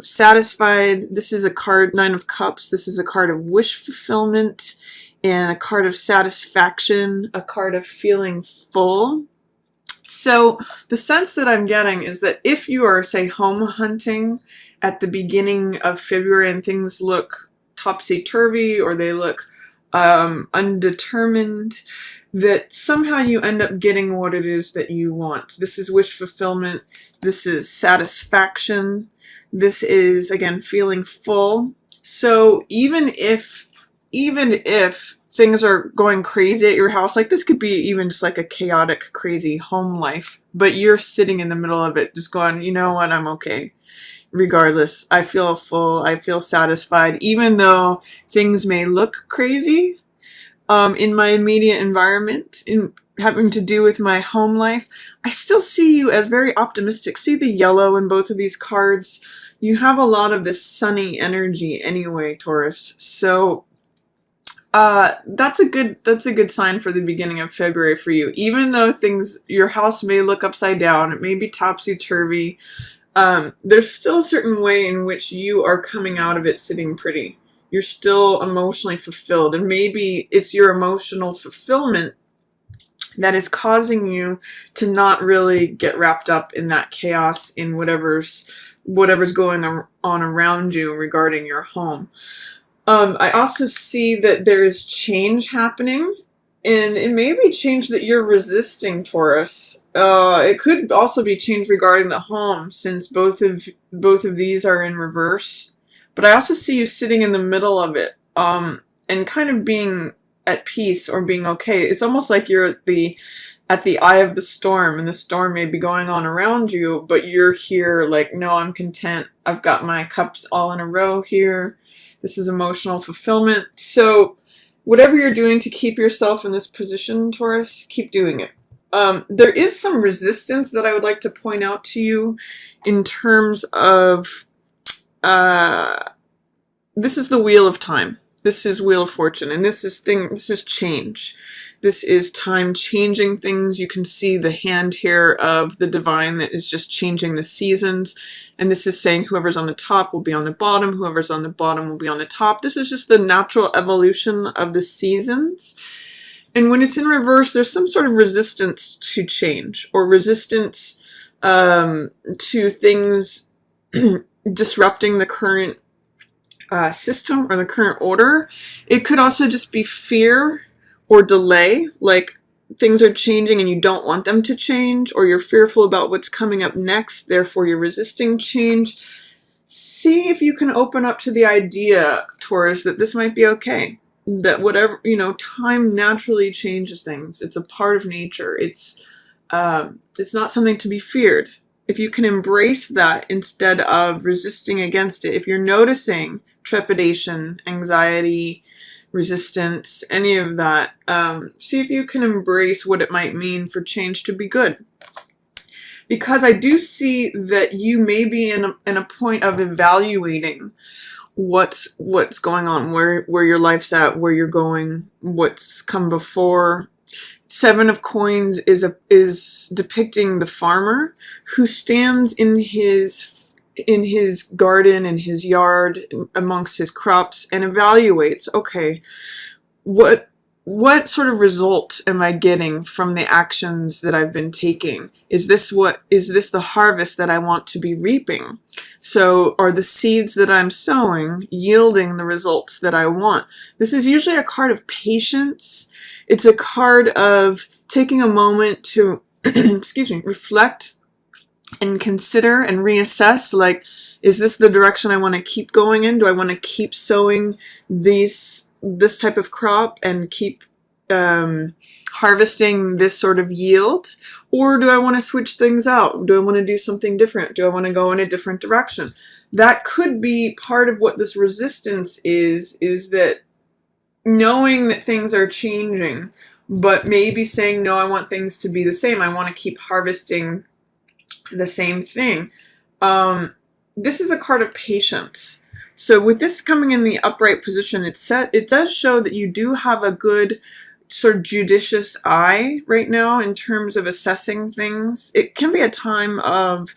satisfied. This is a card, Nine of Cups. This is a card of wish fulfillment and a card of satisfaction, a card of feeling full. So the sense that I'm getting is that if you are, say, home hunting at the beginning of February and things look topsy-turvy or they look undetermined, that somehow you end up getting what it is that you want. This is wish fulfillment. This is satisfaction. This is, again, feeling full. So even if things are going crazy at your house, like this could be even just like a chaotic, crazy home life, but you're sitting in the middle of it just going, you know what, I'm okay. Regardless, I feel full, I feel satisfied, even though things may look crazy in my immediate environment, in having to do with my home life. I still see you as very optimistic. See the yellow in both of these cards? You have a lot of this sunny energy anyway, Taurus. So that's a good sign for the beginning of February for you. Even though your house may look upside down, it may be topsy-turvy, there's still a certain way in which you are coming out of it sitting pretty. You're still emotionally fulfilled, and maybe it's your emotional fulfillment that is causing you to not really get wrapped up in that chaos, in whatever's going on around you regarding your home. I also see that there is change happening, and it may be change that you're resisting, Taurus. It could also be change regarding the home, since both of these are in reverse. But I also see you sitting in the middle of it, and kind of being at peace or being okay. It's almost like you're at the eye of the storm, and the storm may be going on around you, but you're here like, no, I'm content. I've got my cups all in a row here. This is emotional fulfillment. So whatever you're doing to keep yourself in this position, Taurus, keep doing it. There is some resistance that I would like to point out to you in terms of, this is the Wheel of Time. This is Wheel of Fortune, and this is change. This is time changing things. You can see the hand here of the divine that is just changing the seasons. And this is saying whoever's on the top will be on the bottom. Whoever's on the bottom will be on the top. This is just the natural evolution of the seasons. And when it's in reverse, there's some sort of resistance to change, or resistance to things disrupting the current system or the current order. It could also just be fear or delay, like things are changing and you don't want them to change, or you're fearful about what's coming up next, therefore you're resisting change. See if you can open up to the idea, Taurus, that this might be okay. That whatever, time naturally changes things. It's a part of nature. It's not something to be feared. If you can embrace that instead of resisting against it, if you're noticing trepidation, anxiety, resistance, any of that, see if you can embrace what it might mean for change to be good. Because I do see that you may be in a point of evaluating what's going on, where your life's at, where you're going, what's come before. Seven of Coins is depicting the farmer who stands in his garden, in his yard, amongst his crops, and evaluates, okay, what sort of result am I getting from the actions that I've been taking? Is this the harvest that I want to be reaping? So are the seeds that I'm sowing yielding the results that I want? This is usually a card of patience. It's a card of taking a moment to, reflect and consider and reassess, like, is this the direction I want to keep going in? Do I want to keep sowing this type of crop and keep harvesting this sort of yield? Or do I want to switch things out? Do I want to do something different? Do I want to go in a different direction? That could be part of what this resistance is that knowing that things are changing, but maybe saying, no, I want things to be the same. I want to keep harvesting the same thing. This is a card of patience. So with this coming in the upright position, it does show that you do have a good sort of judicious eye right now in terms of assessing things. It can be a time of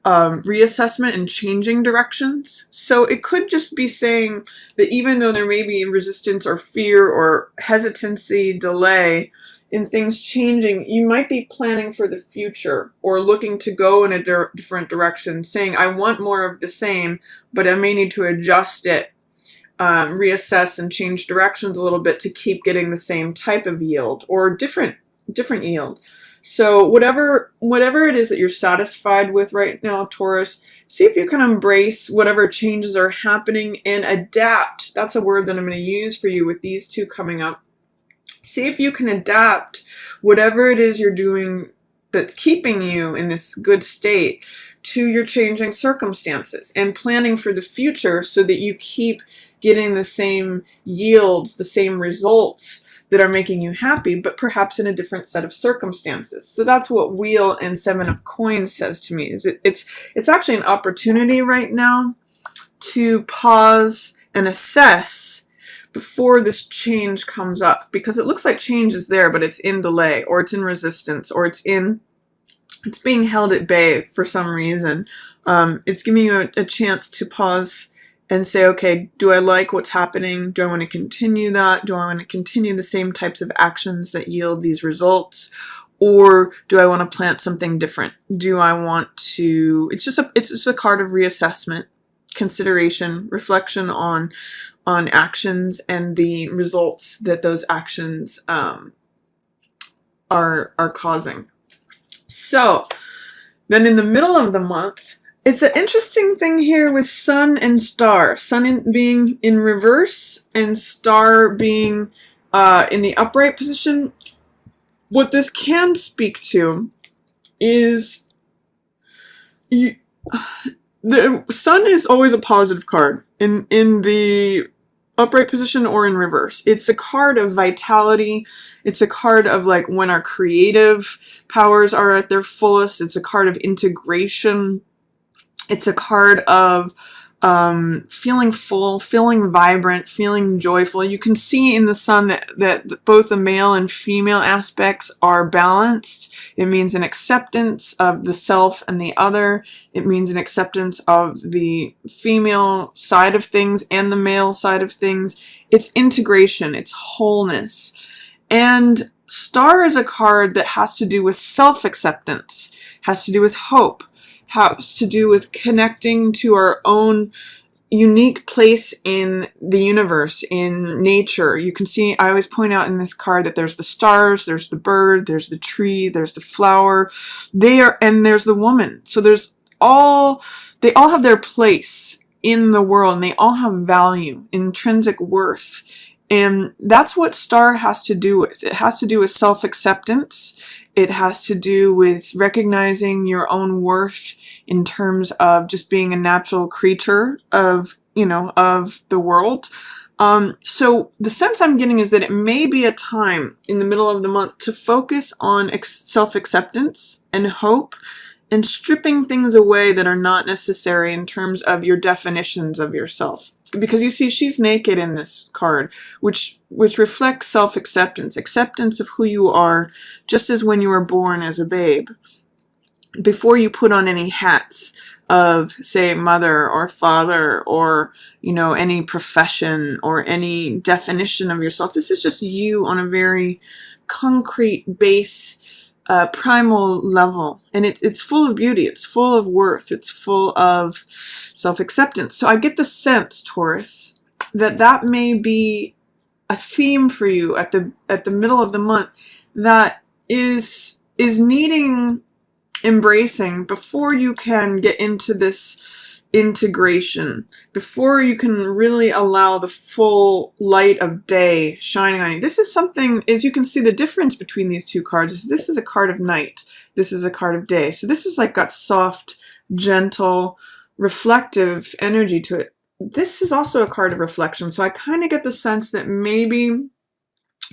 reassessment and changing directions. So it could just be saying that even though there may be resistance or fear or hesitancy, delay in things changing, you might be planning for the future or looking to go in a different direction, saying, I want more of the same, but I may need to adjust it, reassess and change directions a little bit to keep getting the same type of yield or different yield. So whatever it is that you're satisfied with right now, Taurus, see if you can embrace whatever changes are happening and adapt. That's a word that I'm going to use for you with these two coming up. See if you can adapt whatever it is you're doing that's keeping you in this good state to your changing circumstances and planning for the future so that you keep getting the same yields, the same results that are making you happy, but perhaps in a different set of circumstances. So that's what Wheel and Seven of Coins says to me. Is it's actually an opportunity right now to pause and assess before this change comes up, because it looks like change is there, but it's in delay, or it's in resistance, or it's being held at bay for some reason. It's giving you a chance to pause and say, okay, do I like what's happening? Do I want to continue that? Do I want to continue the same types of actions that yield these results? Or do I want to plant something different? Do I want to, it's just a card of reassessment, consideration, reflection on actions and the results that those actions are causing. So then in the middle of the month, it's an interesting thing here with Sun and Star. Sun being in reverse and Star being in the upright position. What this can speak to is the Sun is always a positive card in the upright position or in reverse. It's a card of vitality. It's a card of like when our creative powers are at their fullest. It's a card of integration. It's a card of feeling full, feeling vibrant, feeling joyful. You can see in the Sun that both the male and female aspects are balanced. It means an acceptance of the self and the other. It means an acceptance of the female side of things and the male side of things. It's integration, it's wholeness. And Star is a card that has to do with self-acceptance, has to do with hope, has to do with connecting to our own unique place in the universe, in nature. You can see, I always point out in this card that there's the stars, there's the bird, there's the tree, there's the flower, and there's the woman. So they all have their place in the world, and they all have value, intrinsic worth. And that's what Star has to do with. It has to do with self-acceptance. It has to do with recognizing your own worth in terms of just being a natural creature of the world. So the sense I'm getting is that it may be a time in the middle of the month to focus on self-acceptance and hope and stripping things away that are not necessary in terms of your definitions of yourself. Because you see, she's naked in this card, which reflects self-acceptance, acceptance of who you are, just as when you were born as a babe. Before you put on any hats of, say, mother or father or, any profession or any definition of yourself. This is just you on a very concrete base, primal level, and it's full of beauty, it's full of worth, it's full of self-acceptance. So I get the sense, Taurus, that may be a theme for you at the middle of the month that is needing embracing before you can get into this integration, before you can really allow the full light of day shining on you. This is something, as you can see, the difference between these two cards is this is a card of night, this is a card of day. So this is like got soft, gentle, reflective energy to it. This is also a card of reflection. So I kind of get the sense that maybe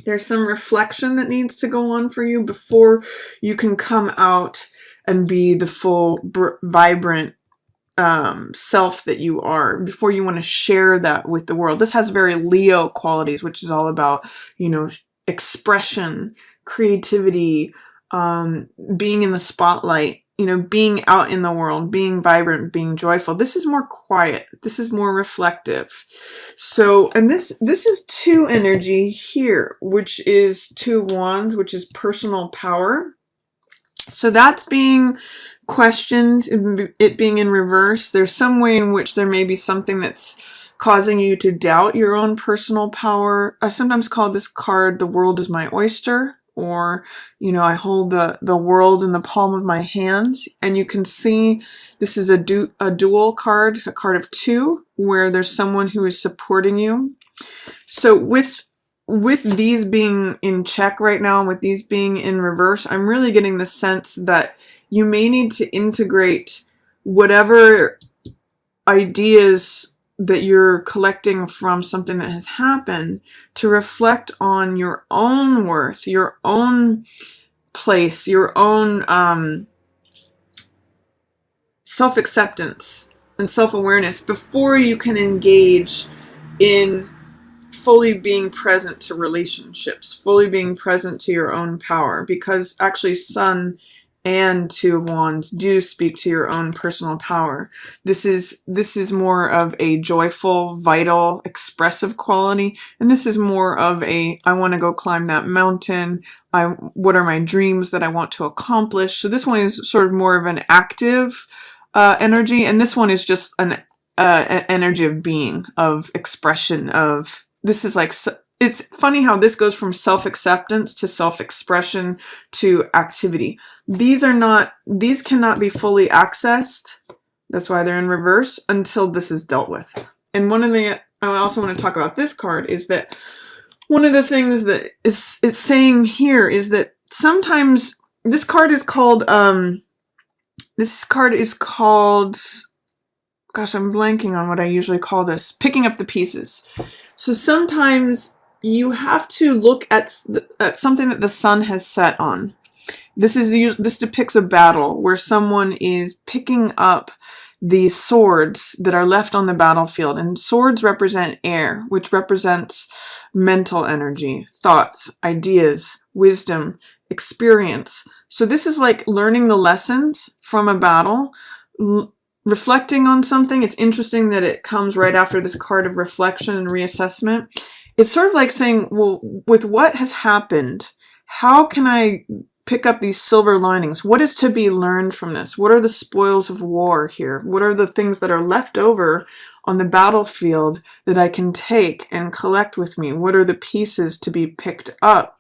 there's some reflection that needs to go on for you before you can come out and be the full, vibrant self that you are, before you want to share that with the world. This has very Leo qualities, which is all about, expression, creativity, being in the spotlight, you know, being out in the world, being vibrant, being joyful. This is more quiet. This is more reflective. So, and this is 2 energy here, which is 2 of Wands, which is personal power. So that's being questioned, it being in reverse. There's some way in which there may be something that's causing you to doubt your own personal power. I sometimes call this card, the world is my oyster, or, you know, I hold the world in the palm of my hand. And you can see this is a dual card, a card of 2, where there's someone who is supporting you. So with these being in check right now, with these being in reverse, I'm really getting the sense that you may need to integrate whatever ideas that you're collecting from something that has happened to reflect on your own worth, your own place, your own self-acceptance and self-awareness before you can engage in fully being present to relationships, fully being present to your own power, because actually Sun and 2 of Wands do speak to your own personal power. This is more of a joyful, vital, expressive quality, and this is more of a, I want to go climb that mountain, what are my dreams that I want to accomplish. So this one is sort of more of an active energy, and this one is just an energy of being, of expression, of, this is like, it's funny how this goes from self-acceptance to self-expression to activity. These cannot be fully accessed. That's why they're in reverse until this is dealt with. And one of the, I also want to talk about this card is that one of the things that it's saying here is that sometimes this card is called, gosh, I'm blanking on what I usually call this, picking up the pieces. So sometimes you have to look at something that the sun has set on. This depicts a battle where someone is picking up the swords that are left on the battlefield. And swords represent air, which represents mental energy, thoughts, ideas, wisdom, experience. So this is like learning the lessons from a battle, reflecting on something. It's interesting that it comes right after this card of reflection and reassessment. It's sort of like saying, well, with what has happened, how can I pick up these silver linings? What is to be learned from this? What are the spoils of war here? What are the things that are left over on the battlefield that I can take and collect with me? What are the pieces to be picked up?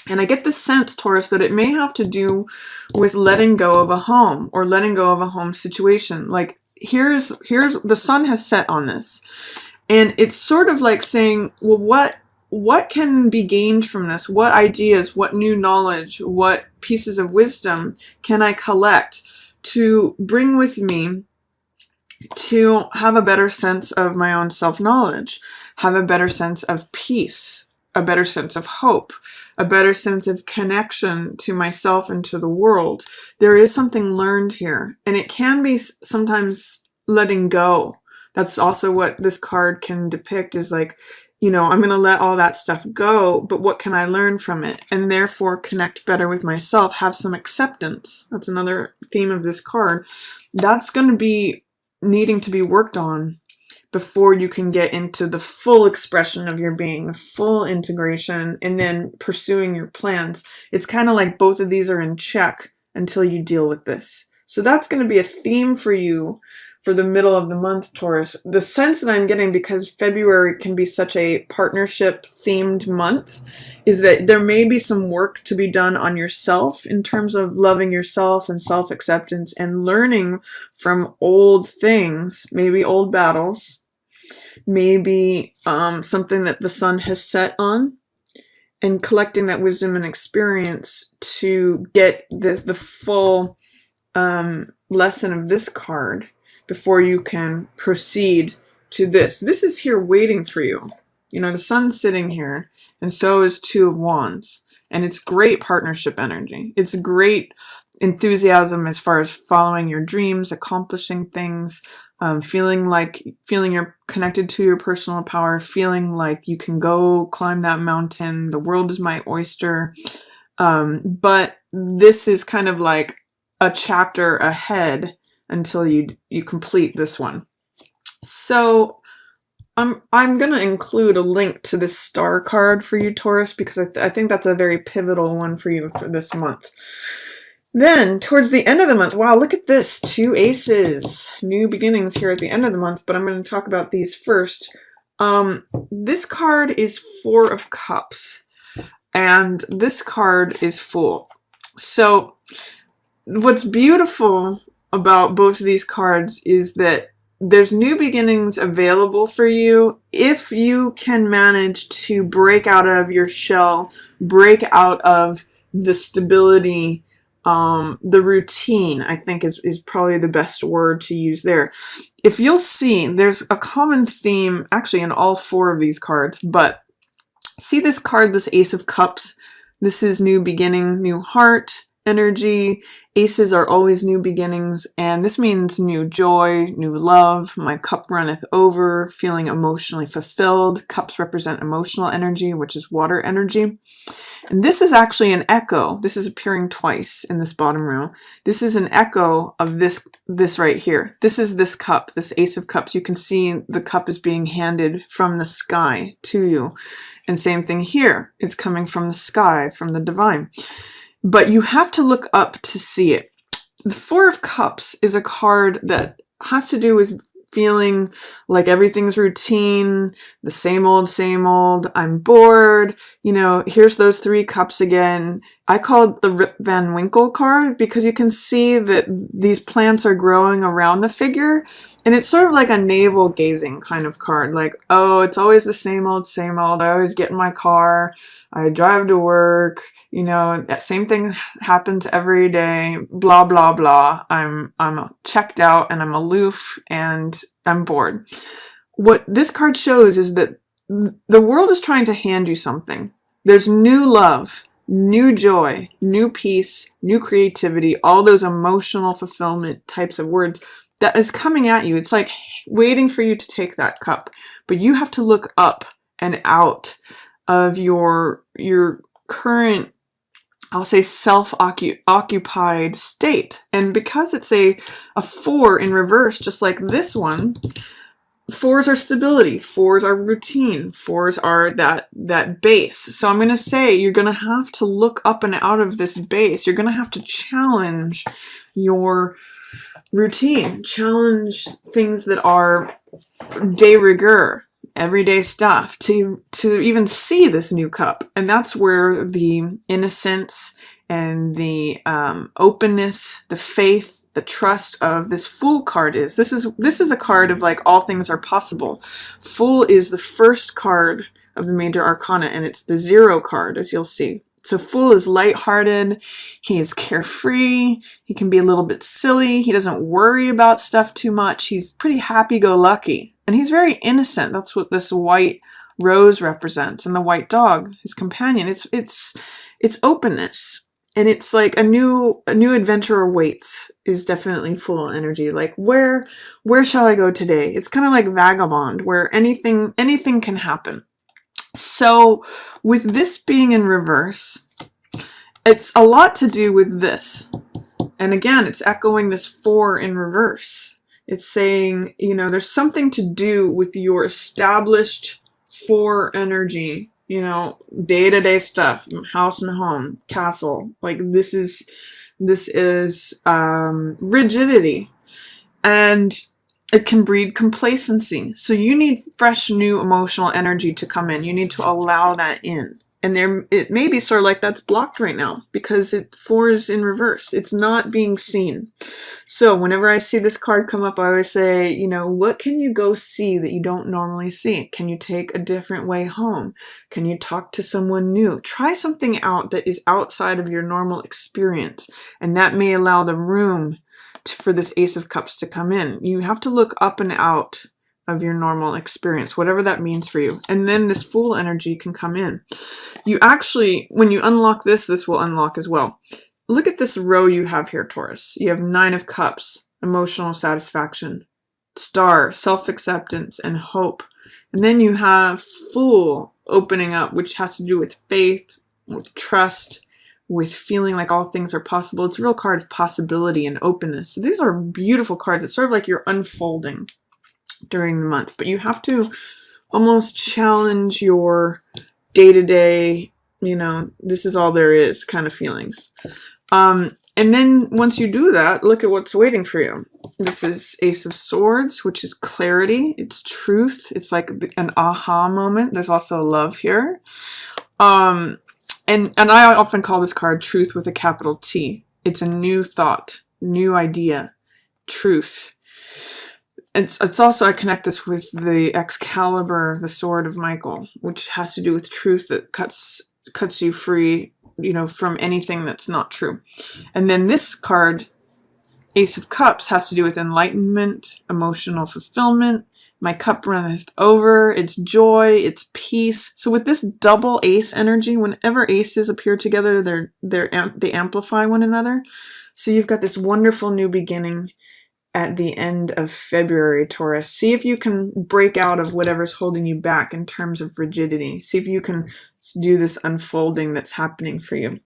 And I get the sense, Taurus, that it may have to do with letting go of a home or letting go of a home situation. Like here's the sun has set on this. And it's sort of like saying, well, what can be gained from this? What ideas, what new knowledge, what pieces of wisdom can I collect to bring with me to have a better sense of my own self-knowledge, have a better sense of peace, a better sense of hope, a better sense of connection to myself and to the world. There is something learned here, and it can be sometimes letting go. That's also what this card can depict, is like, you know, I'm going to let all that stuff go, but what can I learn from it? And therefore connect better with myself, have some acceptance. That's another theme of this card. That's going to be needing to be worked on before you can get into the full expression of your being, the full integration, and then pursuing your plans. It's kind of like both of these are in check until you deal with this. So that's going to be a theme for you for the middle of the month, Taurus. The sense that I'm getting, because February can be such a partnership themed month, is that there may be some work to be done on yourself in terms of loving yourself and self-acceptance and learning from old things, maybe old battles, maybe something that the sun has set on, and collecting that wisdom and experience to get the full lesson of this card before you can proceed to this. This is here waiting for you. You know, the sun's sitting here, and so is 2 of Wands. And it's great partnership energy. It's great enthusiasm as far as following your dreams, accomplishing things, feeling you're connected to your personal power, feeling like you can go climb that mountain. The world is my oyster. But this is kind of like a chapter ahead until you complete this one. So I'm going to include a link to this star card for you, Taurus, because I think that's a very pivotal one for you for this month. Then, towards the end of the month, wow, look at this, 2 aces. New beginnings here at the end of the month, but I'm going to talk about these first. This card is 4 of Cups, and this card is Fool. So, what's beautiful about both of these cards is that there's new beginnings available for you if you can manage to break out of your shell, break out of the stability, the routine, I think is probably the best word to use there. If you'll see, there's a common theme actually in all 4 of these cards, but see this card, this Ace of Cups? This is new beginning, new heart energy. Aces are always new beginnings, and this means new joy, new love. My cup runneth over, feeling emotionally fulfilled. Cups represent emotional energy, which is water energy. And this is actually an echo. This is appearing twice in this bottom row. This is an echo of this right here. This is this cup, this Ace of Cups. You can see the cup is being handed from the sky to you. And same thing here. It's coming from the sky, from the divine. But you have to look up to see it. The 4 of Cups is a card that has to do with feeling like everything's routine, the same old, I'm bored, you know, here's those 3 cups again. I call it the Rip Van Winkle card because you can see that these plants are growing around the figure, and it's sort of like a navel gazing kind of card, like, oh, it's always the same old, I always get in my car, I drive to work, you know, that same thing happens every day, blah, blah, blah. I'm checked out and I'm aloof and I'm bored. What this card shows is that the world is trying to hand you something. There's new love, new joy, new peace, new creativity, all those emotional fulfillment types of words that is coming at you. It's like waiting for you to take that cup, but you have to look up and out of your current, I'll say, self-occupied state. And because it's a 4 in reverse, just like this one, 4s are stability, 4s are routine, 4s are that base. So I'm going to say you're going to have to look up and out of this base. You're going to have to challenge your routine, challenge things that are de rigueur, everyday stuff, to even see this new cup. And that's where the innocence and the openness, the faith, the trust of this Fool card is. This is a card of like all things are possible. Fool is the first card of the major arcana, and it's the 0 card, as you'll see. So Fool is lighthearted, he is carefree, he can be a little bit silly, he doesn't worry about stuff too much, he's pretty happy-go-lucky, and he's very innocent. That's what this white rose represents, and the white dog, his companion. It's openness, and it's like a new adventure awaits is definitely Fool energy. Like where shall I go today? It's kind of like Vagabond, where anything can happen. So with this being in reverse, it's a lot to do with this. And again, it's echoing this 4 in reverse. It's saying, you know, there's something to do with your established 4 energy, you know, day-to-day stuff, house and home, castle. Like this is rigidity. And it can breed complacency. So you need fresh, new emotional energy to come in. You need to allow that in. And it may be sort of like that's blocked right now because 4 is in reverse. It's not being seen. So whenever I see this card come up, I always say, you know, what can you go see that you don't normally see? Can you take a different way home? Can you talk to someone new? Try something out that is outside of your normal experience. And that may allow the room for this Ace of Cups to come in. You have to look up and out of your normal experience, whatever that means for you. And then this Fool energy can come in. You actually, when you unlock this will unlock as well. Look at this row you have here, Taurus. You have 9 of Cups, emotional satisfaction, Star, self-acceptance, and hope. And then you have Fool opening up, which has to do with faith, with trust, with feeling like all things are possible. It's a real card of possibility and openness. So these are beautiful cards. It's sort of like you're unfolding during the month, but you have to almost challenge your day-to-day, you know, this is all there is kind of feelings. And then once you do that, look at what's waiting for you. This is Ace of Swords, which is clarity. It's truth. It's like an aha moment. There's also love here. And I often call this card Truth with a capital T. It's a new thought, new idea, truth. It's also, I connect this with the Excalibur, the sword of Michael, which has to do with truth that cuts you free, you know, from anything that's not true. And then this card, Ace of Cups, has to do with enlightenment, emotional fulfillment. My cup runneth over. It's joy. It's peace. So with this double ace energy, whenever aces appear together, they amplify one another. So you've got this wonderful new beginning at the end of February, Taurus. See if you can break out of whatever's holding you back in terms of rigidity. See if you can do this unfolding that's happening for you.